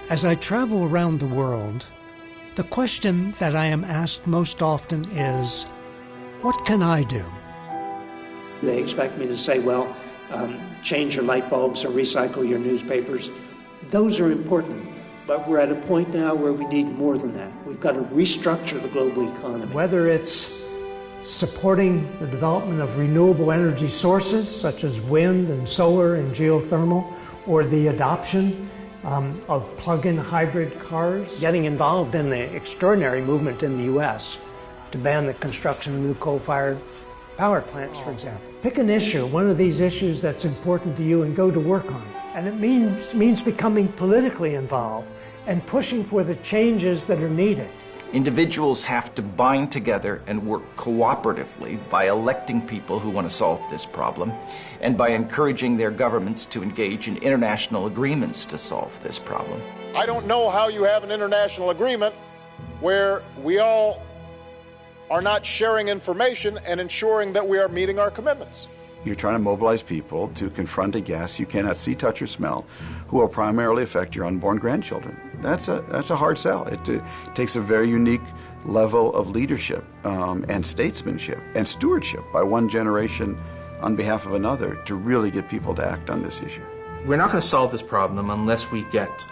As I travel around the world, the question that I am asked most often is, what can I do? They expect me to say, well, change your light bulbs or recycle your newspapers. Those are important, but we're at a point now where we need more than that. We've got to restructure the global economy. Whether it's supporting the development of renewable energy sources such as wind and solar and geothermal, or the adoption of plug-in hybrid cars. Getting involved in the extraordinary movement in the U.S. to ban the construction of new coal-fired power plants, for example. Pick an issue, one of these issues that's important to you, and go to work on it. And it means becoming politically involved and pushing for the changes that are needed. Individuals have to bind together and work cooperatively by electing people who want to solve this problem and by encouraging their governments to engage in international agreements to solve this problem. I don't know how you have an international agreement where we all are not sharing information and ensuring that we are meeting our commitments. You're trying to mobilize people to confront a gas you cannot see, touch, or smell, who will primarily affect your unborn grandchildren. That's a hard sell. It takes a very unique level of leadership and statesmanship and stewardship by one generation on behalf of another to really get people to act on this issue. We're not going to solve this problem unless we get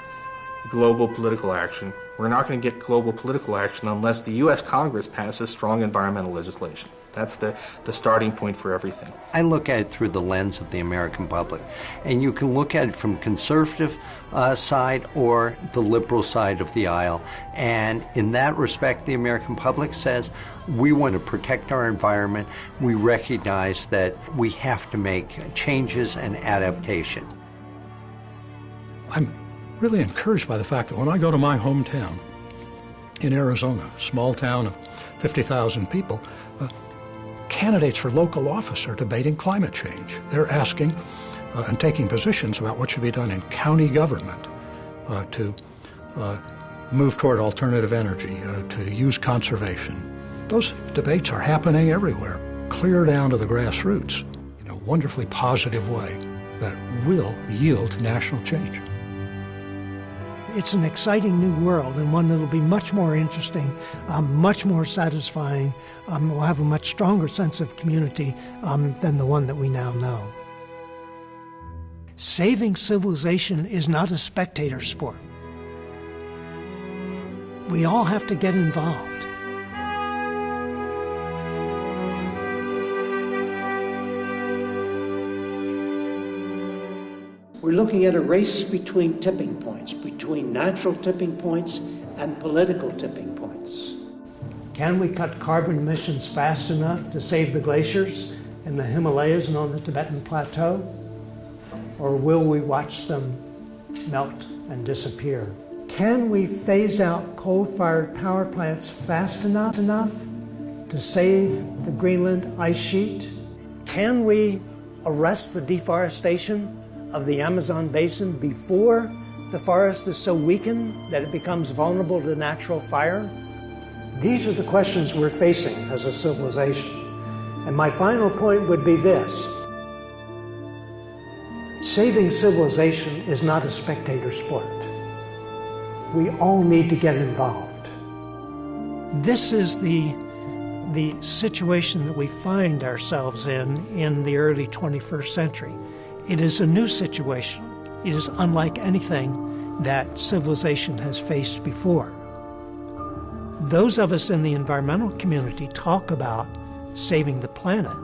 global political action. We're not going to get global political action unless the U.S. Congress passes strong environmental legislation. That's the starting point for everything. I look at it through the lens of the American public, and you can look at it from conservative side or the liberal side of the aisle. And in that respect, the American public says we want to protect our environment. We recognize that we have to make changes and adaptation. I'm really encouraged by the fact that when I go to my hometown in Arizona, small town of 50,000 people, candidates for local office are debating climate change. They're asking and taking positions about what should be done in county government to move toward alternative energy, to use conservation. Those debates are happening everywhere, clear down to the grassroots, in a wonderfully positive way that will yield national change. It's an exciting new world, and one that will be much more interesting, much more satisfying, will have a much stronger sense of community than the one that we now know. Saving civilization is not a spectator sport. We all have to get involved. We're looking at a race between tipping points, between natural tipping points and political tipping points. Can we cut carbon emissions fast enough to save the glaciers in the Himalayas and on the Tibetan Plateau? Or will we watch them melt and disappear? Can we phase out coal-fired power plants fast enough to save the Greenland ice sheet? Can we arrest the deforestation of the Amazon basin before the forest is so weakened that it becomes vulnerable to natural fire? These are the questions we're facing as a civilization. And my final point would be this. Saving civilization is not a spectator sport. We all need to get involved. This is the situation that we find ourselves in the early 21st century. It is a new situation. It is unlike anything that civilization has faced before. Those of us in the environmental community talk about saving the planet,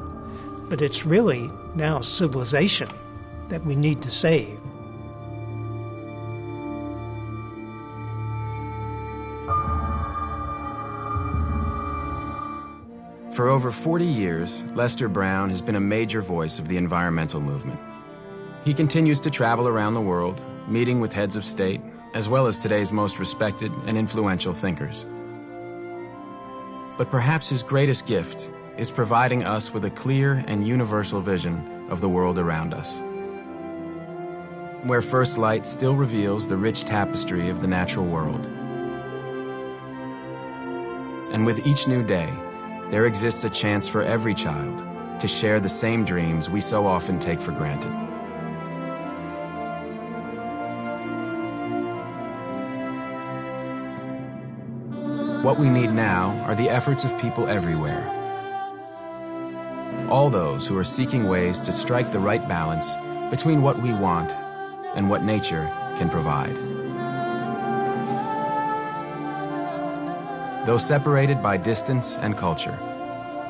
but it's really now civilization that we need to save. For over 40 years, Lester Brown has been a major voice of the environmental movement. He continues to travel around the world, meeting with heads of state, as well as today's most respected and influential thinkers. But perhaps his greatest gift is providing us with a clear and universal vision of the world around us, where first light still reveals the rich tapestry of the natural world. And with each new day, there exists a chance for every child to share the same dreams we so often take for granted. What we need now are the efforts of people everywhere. All those who are seeking ways to strike the right balance between what we want and what nature can provide. Though separated by distance and culture,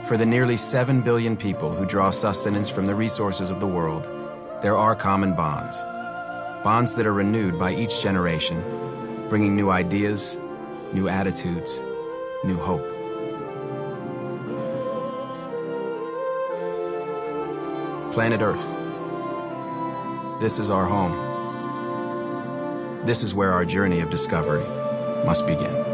for the nearly 7 billion people who draw sustenance from the resources of the world, there are common bonds. Bonds that are renewed by each generation, bringing new ideas, new attitudes, new hope. Planet Earth. This is our home. This is where our journey of discovery must begin.